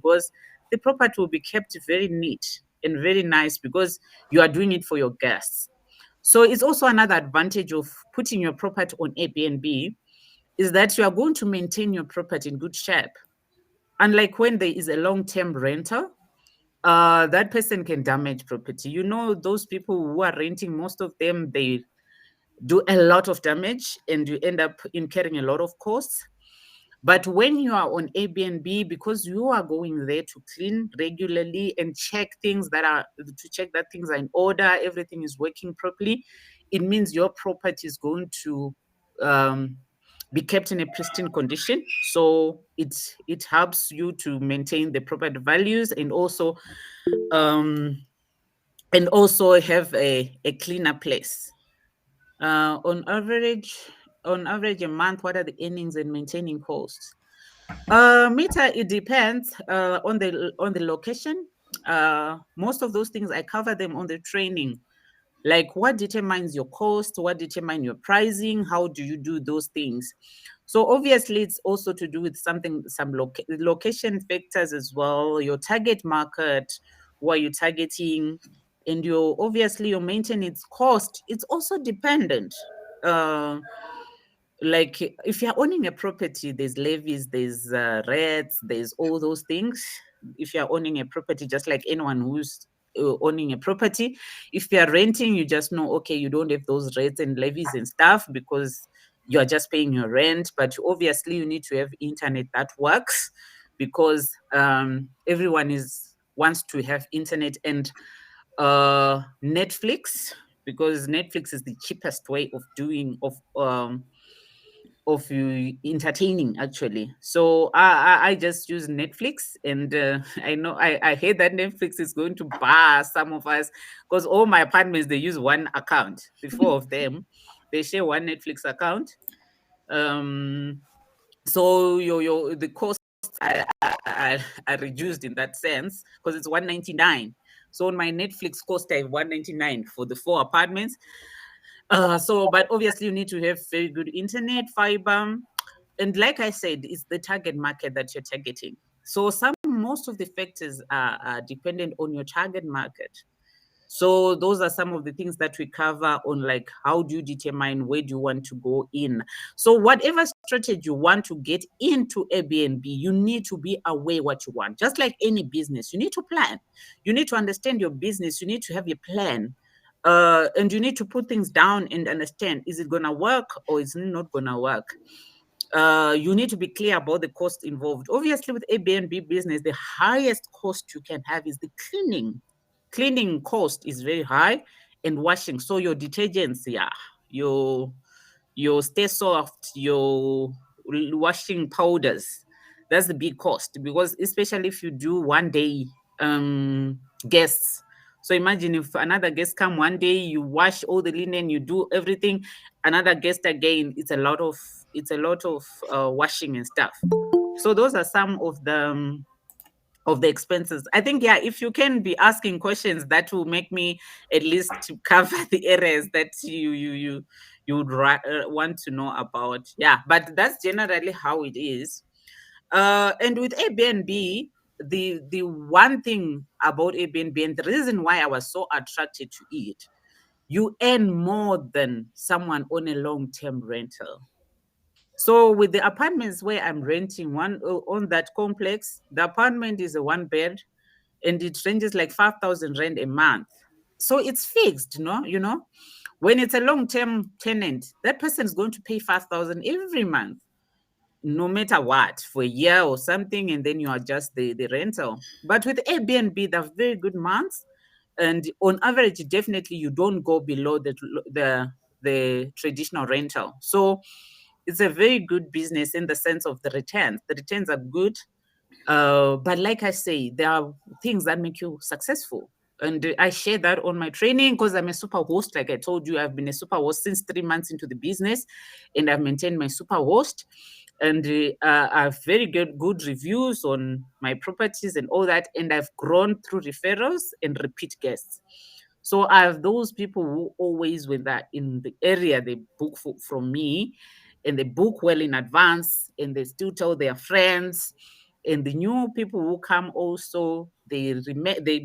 because the property will be kept very neat and very nice because you are doing it for your guests. So it's also another advantage of putting your property on Airbnb is that you are going to maintain your property in good shape. Unlike when there is a long-term rental, that person can damage property. You know, those people who are renting, most of them, they do a lot of damage and you end up incurring a lot of costs. But when you are on Airbnb, because you are going there to clean regularly and check that things are in order, everything is working properly, it means your property is going to be kept in a pristine condition. So it helps you to maintain the property values um, and also have a cleaner place. On average a month, what are the earnings and maintaining costs? Mittah, it depends on the location. Most of those things I cover them on the training. Like what determines your cost, what determines your pricing, how do you do those things? So obviously it's also to do with some location factors as well, your target market, who are you targeting, and your maintenance cost. It's also dependent. Uh, like if you're owning a property, there's levies, there's rates, there's all those things. If you're owning a property, just like anyone who's owning a property, if you're renting, you just know, okay, you don't have those rates and levies and stuff because you're just paying your rent. But obviously you need to have internet that works because everyone is wants to have internet and Netflix, because Netflix is the cheapest way of you entertaining actually. So I just use Netflix, and I know I hate that Netflix is going to bar some of us because all my apartments they use one account. The four of them, they share one Netflix account. Um, so your the costs are reduced in that sense because it's 199. So on my Netflix cost I have 199 for the four apartments. But obviously you need to have very good internet, fiber, and like I said, it's the target market that you're targeting. So most of the factors are dependent on your target market. So those are some of the things that we cover on, like how do you determine where do you want to go in. So whatever strategy you want to get into Airbnb, you need to be aware what you want. Just like any business, you need to plan. You need to understand your business. You need to have a plan. And you need to put things down and understand, is it going to work or is it not going to work? You need to be clear about the cost involved. Obviously, with Airbnb business, the highest cost you can have is the cleaning. Cleaning cost is very high, and washing. So your detergents, yeah, your Stay Soft, your washing powders, that's the big cost, because especially if you do one day guests. So imagine if another guest come one day, you wash all the linen, you do everything. Another guest again, it's a lot of washing and stuff. So those are some of the expenses. I think, yeah, if you can be asking questions, that will make me at least to cover the areas that you would want to know about. Yeah, but that's generally how it is. And with Airbnb, the one thing about Airbnb, and the reason why I was so attracted to it, you earn more than someone on a long-term rental. So with the apartments where I'm renting one on that complex, the apartment is a one bed and it ranges like 5,000 rand a month. So it's fixed, you know. When it's a long-term tenant, that person is going to pay 5,000 every month, no matter what, for a year or something, and then you adjust the rental. But with Airbnb, they're very good months, and on average, definitely you don't go below the traditional rental. So it's a very good business in the sense of the returns. The returns are good. But like I say, there are things that make you successful. And I share that on my training because I'm a super host. Like I told you, I've been a super host since 3 months into the business, and I've maintained my super host. And I have very good reviews on my properties and all that. And I've grown through referrals and repeat guests. So I have those people who always, when they're in the area, they book from me, and they book well in advance, and they still tell their friends. and the new people who come also, they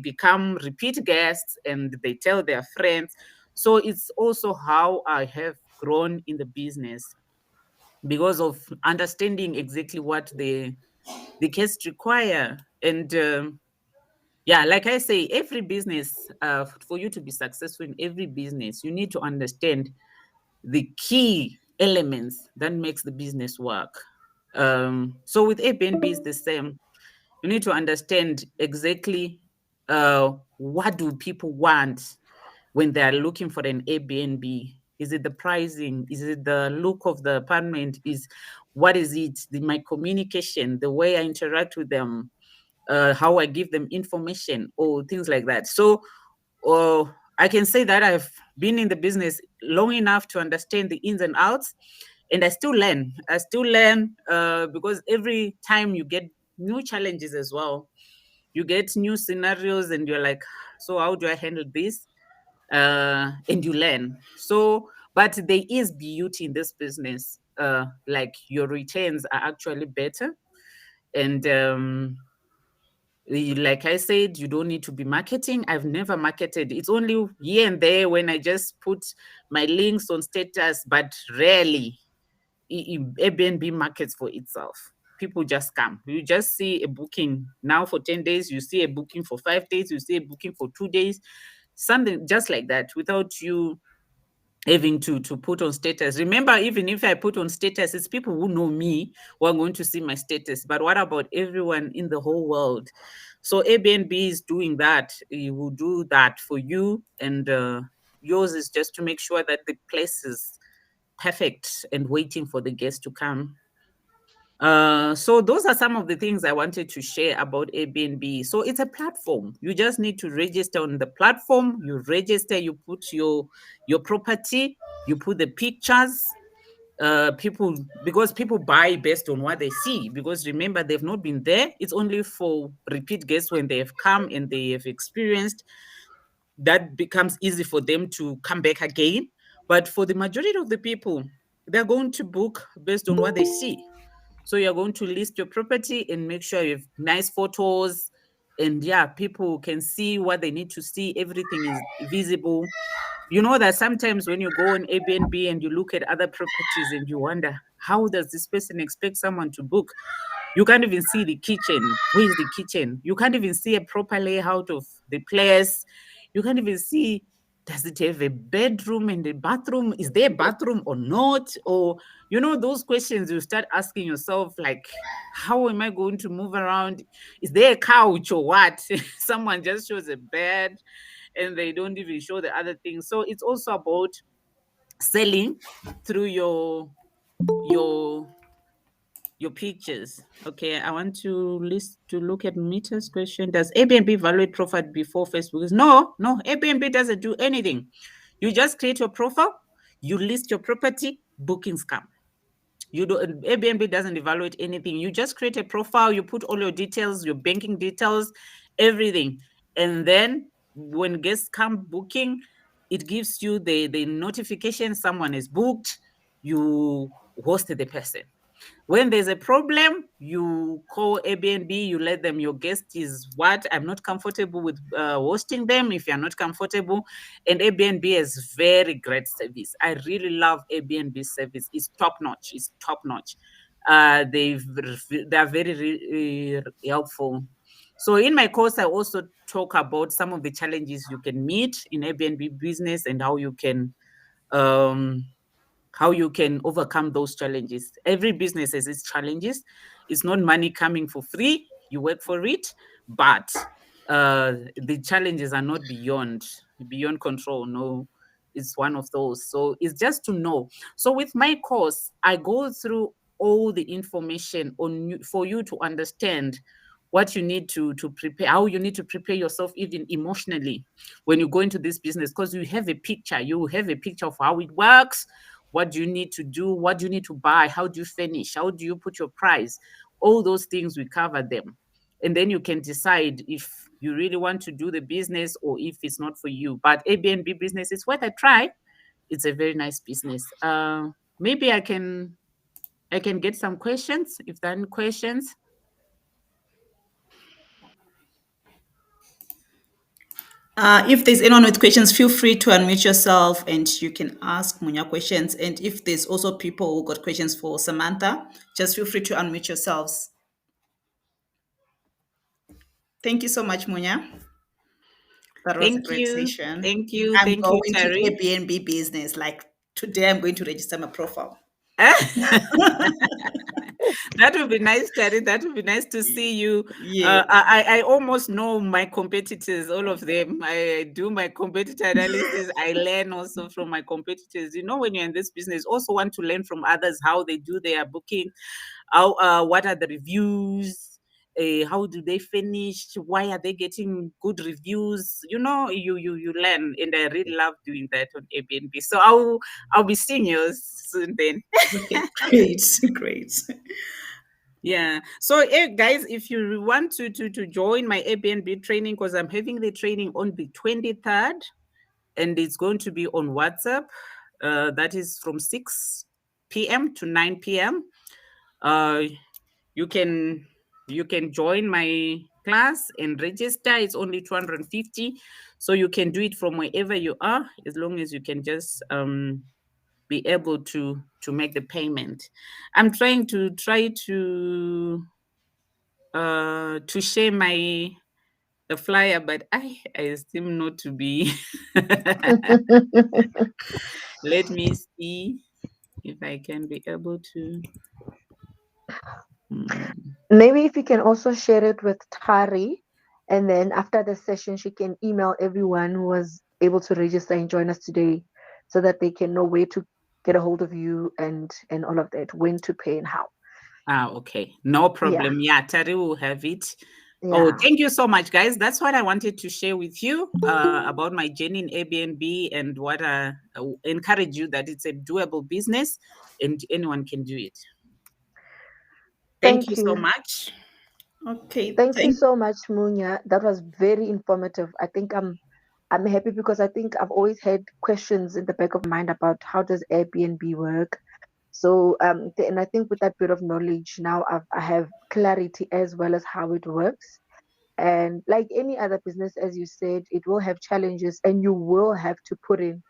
become repeat guests and they tell their friends. So it's also how I have grown in the business, because of understanding exactly what the guests require. And yeah, like I say, every business, for you to be successful in every business, you need to understand the key elements that makes the business work. So with Airbnb is the same. You need to understand exactly what do people want when they are looking for an Airbnb. Is it the pricing? Is it the look of the apartment? What is it? My communication, the way I interact with them, how I give them information, or things like that. So I can say that I've been in the business long enough to understand the ins and outs, and I still learn. I still learn because every time you get new challenges as well, you get new scenarios, and you're like, so how do I handle this? And you learn. So, but there is beauty in this business. Like your returns are actually better, and like I said, you don't need to be marketing. I've never marketed. It's only here and there when I just put my links on status, but rarely. Airbnb markets for itself. People just come. You just see a booking now for 10 days, you see a booking for 5 days, you see a booking for 2 days, something just like that, without you having to put on status. Remember, even if I put on status, it's people who know me who are going to see my status. But what about everyone in the whole world? So Airbnb is doing that. It will do that for you, and yours is just to make sure that the place is perfect and waiting for the guests to come. So those are some of the things I wanted to share about Airbnb. So it's a platform. You just need to register on the platform. You register, you put your property, you put the pictures. People, because people buy based on what they see. Because remember, they've not been there. It's only for repeat guests when they have come and they have experienced. That becomes easy for them to come back again. But for the majority of the people, they're going to book based on what they see. So you're going to list your property and make sure you have nice photos. And yeah, people can see what they need to see. Everything is visible. You know that sometimes when you go on Airbnb and you look at other properties and you wonder, how does this person expect someone to book? You can't even see the kitchen. Where is the kitchen? You can't even see a proper layout of the place. You can't even see, does it have a bedroom and a bathroom? Is there a bathroom or not? Or, those questions you start asking yourself, like, how am I going to move around? Is there a couch or what? Someone just shows a bed and they don't even show the other things. So it's also about selling through your your pictures. Okay, I want to look at Mittah's question. Does Airbnb evaluate profile before Facebook? No, Airbnb doesn't do anything. You just create your profile, you list your property, bookings come. You do Airbnb doesn't evaluate anything. You just create a profile, you put all your details, your banking details, everything. And then when guests come booking, it gives you the notification someone is booked, you host the person. When there's a problem, you call Airbnb, you let them, your guest is what? I'm not comfortable with hosting them if you're not comfortable. And Airbnb has very great service. I really love Airbnb service. It's top notch. It's top notch. They're very helpful. So in my course, I also talk about some of the challenges you can meet in Airbnb business and um, how you can overcome those challenges. Every business has its challenges. It's not money coming for free. You work for it, but the challenges are not beyond control. No, it's one of those. So it's just to know. So with my course, I go through all the information for you to understand what you need to prepare, how you need to prepare yourself even emotionally when you go into this business, because you have a picture. You have a picture of how it works. What do you need to do? What do you need to buy? How do you finish? How do you put your price? All those things, we cover them. And then you can decide if you really want to do the business or if it's not for you. But Airbnb business is worth a try. It's a very nice business. Maybe I can get some questions if there are any questions. If there's anyone with questions, feel free to unmute yourself and you can ask Munya questions. And if there's also people who got questions for Samantha, just feel free to unmute yourselves. Thank you so much, Munya. That was a Thank great you. session. Thank you. I'm Thank you, going to Tarie. Airbnb business. Like today, I'm going to register my profile. That would be nice, Tarie. That would be nice to see you. Yeah. I almost know my competitors, all of them. I do my competitor analysis. I learn also from my competitors. You know, when you're in this business, also want to learn from others how they do their booking, how what are the reviews, how do they finish, why are they getting good reviews. You know, you learn, and I really love doing that on Airbnb. So I'll be seeing you soon then. Okay, great, great. Yeah. So, guys, if you want to join my Airbnb training, because I'm having the training on the 23rd, and it's going to be on WhatsApp. That is from 6 p.m. to 9 p.m. Uh, you can join my class and register. It's only 250, so you can do it from wherever you are, as long as you can just be able to make the payment. I'm trying to share my the flyer, but I seem not to be. Let me see if I can be able to. Hmm. Maybe if you can also share it with Tari, and then after the session, she can email everyone who was able to register and join us today, so that they can know where to get a hold of you and all of that, when to pay and how. Okay, no Yeah, problem. Yeah, Terry will have it. Oh, yeah. thank you so much, guys. That's what I wanted to share with you about my journey in Airbnb, and what encourage you that it's a doable business and anyone can do it. Thank you Thank so you. much. Okay, Thank you so much, Munya. That was very informative. I think I'm happy because I think I've always had questions in the back of my mind about how does Airbnb work. So and I think with that bit of knowledge now, I have clarity as well as how it works. And like any other business, as you said, it will have challenges and you will have to put in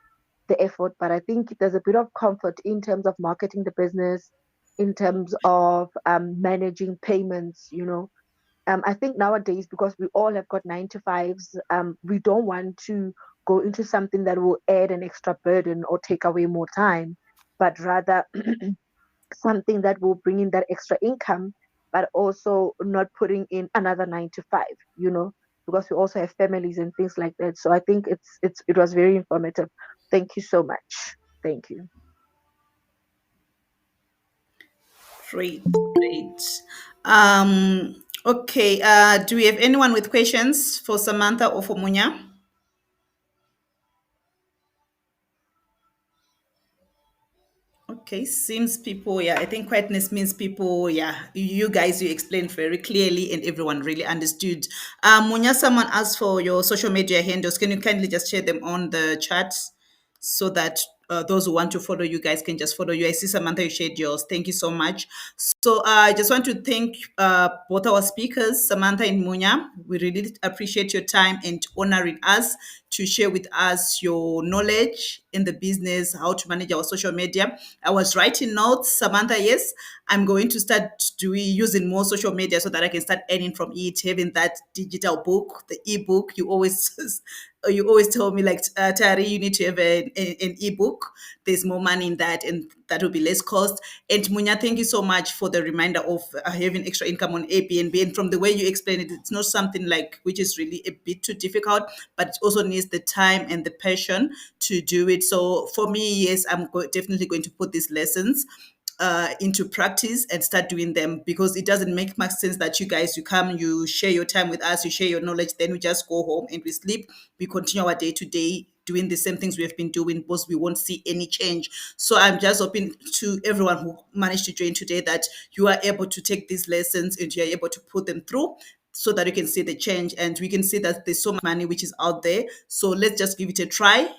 the effort. But I think there's a bit of comfort in terms of marketing the business, in terms of managing payments, you know. I think nowadays, because we all have got 9 to 5s, we don't want to go into something that will add an extra burden or take away more time, but rather something that will bring in that extra income, but also not putting in another 9 to 5, you know, because we also have families and things like that. So I think it was very informative. Thank you so much. Thank you. great, great. Okay, do we have anyone with questions for Samantha or for Munya? Okay, seems people, yeah, I think quietness means people, yeah, you guys, you explained very clearly and everyone really understood. Munya, someone asked for your social media handles. Can you kindly just share them on the chat so that those who want to follow you guys can just follow you? I see Samantha, you shared yours. Thank you so much. So I just want to thank both our speakers, Samantha and Munya. We really appreciate your time and honoring us to share with us your knowledge in the business, how to manage our social media. I was writing notes, Samantha. Yes, I'm going to start doing using more social media so that I can start earning from it, having that digital book, the ebook. You always tell me like, Tari, you need to have an ebook. There's more money in that, and that will be less cost. And Munya, thank you so much for the reminder of having extra income on Airbnb. And from the way you explain it, it's not something like which is really a bit too difficult, but it also needs the time and the passion to do it. So for me, yes, definitely going to put these lessons into practice and start doing them, because it doesn't make much sense that you guys, you come, you share your time with us, you share your knowledge, then we just go home and we sleep. We continue our day to day doing the same things we have been doing, because we won't see any change. So I'm just hoping to everyone who managed to join today that you are able to take these lessons and you are able to put them through, so that you can see the change and we can see that there's so much money which is out there. So let's just give it a try.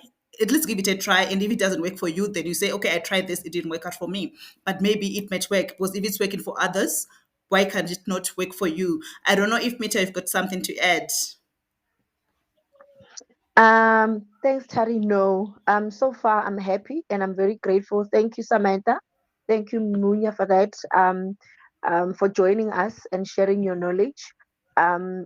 Let's give it a try, and if it doesn't work for you, then you say, okay, I tried this, it didn't work out for me, but maybe it might work, because if it's working for others, why can't it not work for you? I don't know if Mita, you've got something to add. Thanks, Tari. No. So far I'm happy and I'm very grateful. Thank you, Samantha. Thank you, Munya, for that. For joining us and sharing your knowledge.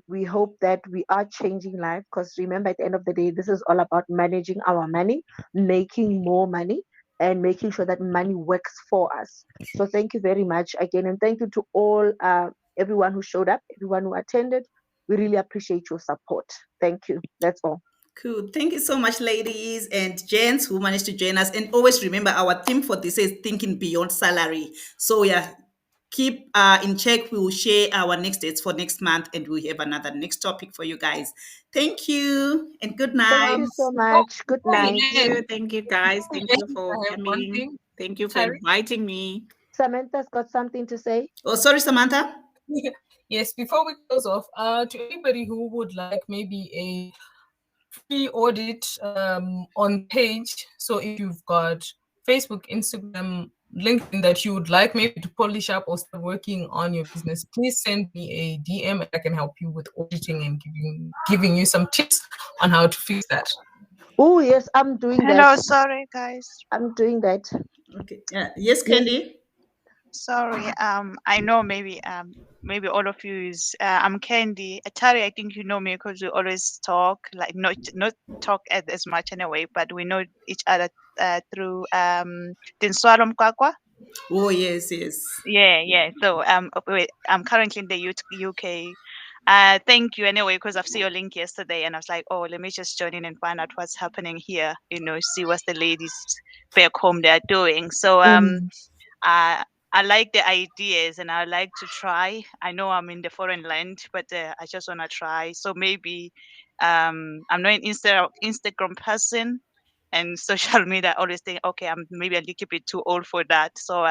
We hope that we are changing life because remember, at the end of the day, this is all about managing our money, making more money, and making sure that money works for us. So thank you very much again, and thank you to all everyone who showed up, everyone who attended. We really appreciate your support. Thank you. That's all. Cool. Thank you so much, ladies and gents who managed to join us. And always remember our theme for this is thinking beyond salary. So yeah, keep in check. We will share our next dates for next month, and we'll have another next topic for you guys. Thank you and good Thank night. you so Oh, much. Good thank night. thank you, guys. Before we Thank you end, for I have one coming. thing, Thank you for Terry. inviting me. Samantha's got something to say. Oh, sorry, Samantha. Yes, before we close off, to anybody who would like maybe a free audit on the page. So if you've got Facebook, Instagram, LinkedIn that you would like maybe to polish up or start working on your business, please send me a DM and I can help you with auditing and giving you some tips on how to fix that. Oh, yes, I'm doing that. Hello, sorry guys. I'm doing that. Okay. Yes, Yes. Candy. Sorry. I know maybe all of you is I'm Candy. Atari, I think you know me because we always talk, like not talk as much anyway, but we know each other through Tinswalo Mkwakwa. Oh, yes, yes. Yeah. So I'm currently in the UK. Thank you anyway because I've seen your link yesterday and I was like, oh, let me just join in and find out what's happening here. See what the ladies back home they're doing. So Mm. I like the ideas and I like to try. I know I'm in the foreign land, but I just want to try. So maybe I'm not an Instagram person and social media. I always think, okay, I'm maybe a little bit too old for that. So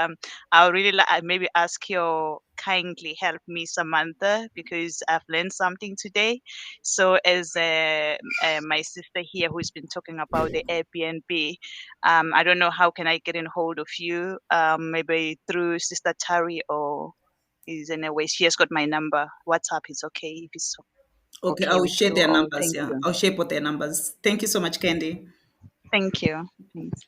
I'll really like maybe ask you kindly help me, Samantha, because I've learned something today. So as my sister here who's been talking about the Airbnb, I don't know how can I get in hold of you. Maybe through Sister Tari or is anyway. She has got my number. WhatsApp is okay if it's Okay, I okay will with share you. their Or numbers. thank Yeah, you. I'll share both their numbers. Thank you so much, Candy. Thank you. Thanks.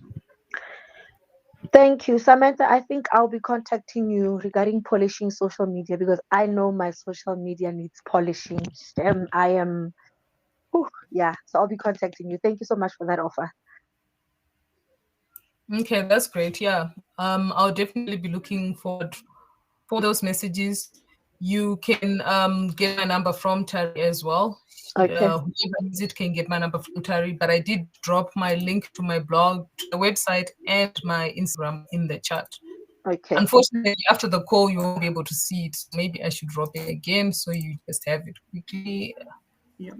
Thank you, Samantha. I think I'll be contacting you regarding polishing social media because I know my social media needs polishing. I am, yeah. So I'll be contacting you. Thank you so much for that offer. Okay, that's great. Yeah. I'll definitely be looking forward for those messages. You can get my number from Tari as well. Okay. Whoever needs it can get my number from Tari, but I did drop my link to my blog, to the website, and my Instagram in the chat. Okay. Unfortunately, after the call, you won't be able to see it. Maybe I should drop it again so you just have it quickly. Yeah.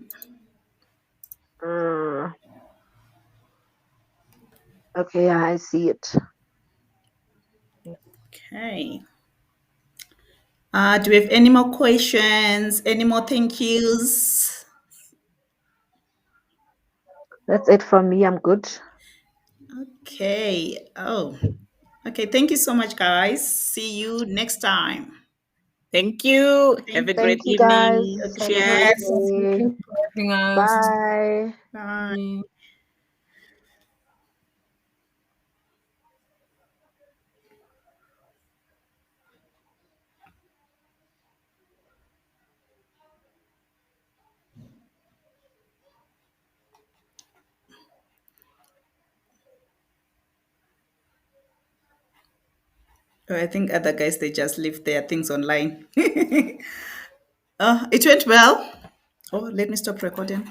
Okay, yeah, I see it. Okay. Do we have any more questions? Any more thank yous? That's it from me. I'm good. Okay. Oh, okay. Thank you so much, guys. See you next time. Thank you. Have a Thank Thank great you, guys. evening. Have a Okay. nice Cheers. day. Thank you for having us. Bye. Bye. Bye. Oh, I think other guys they just leave their things online. It went well. Oh, let me stop recording.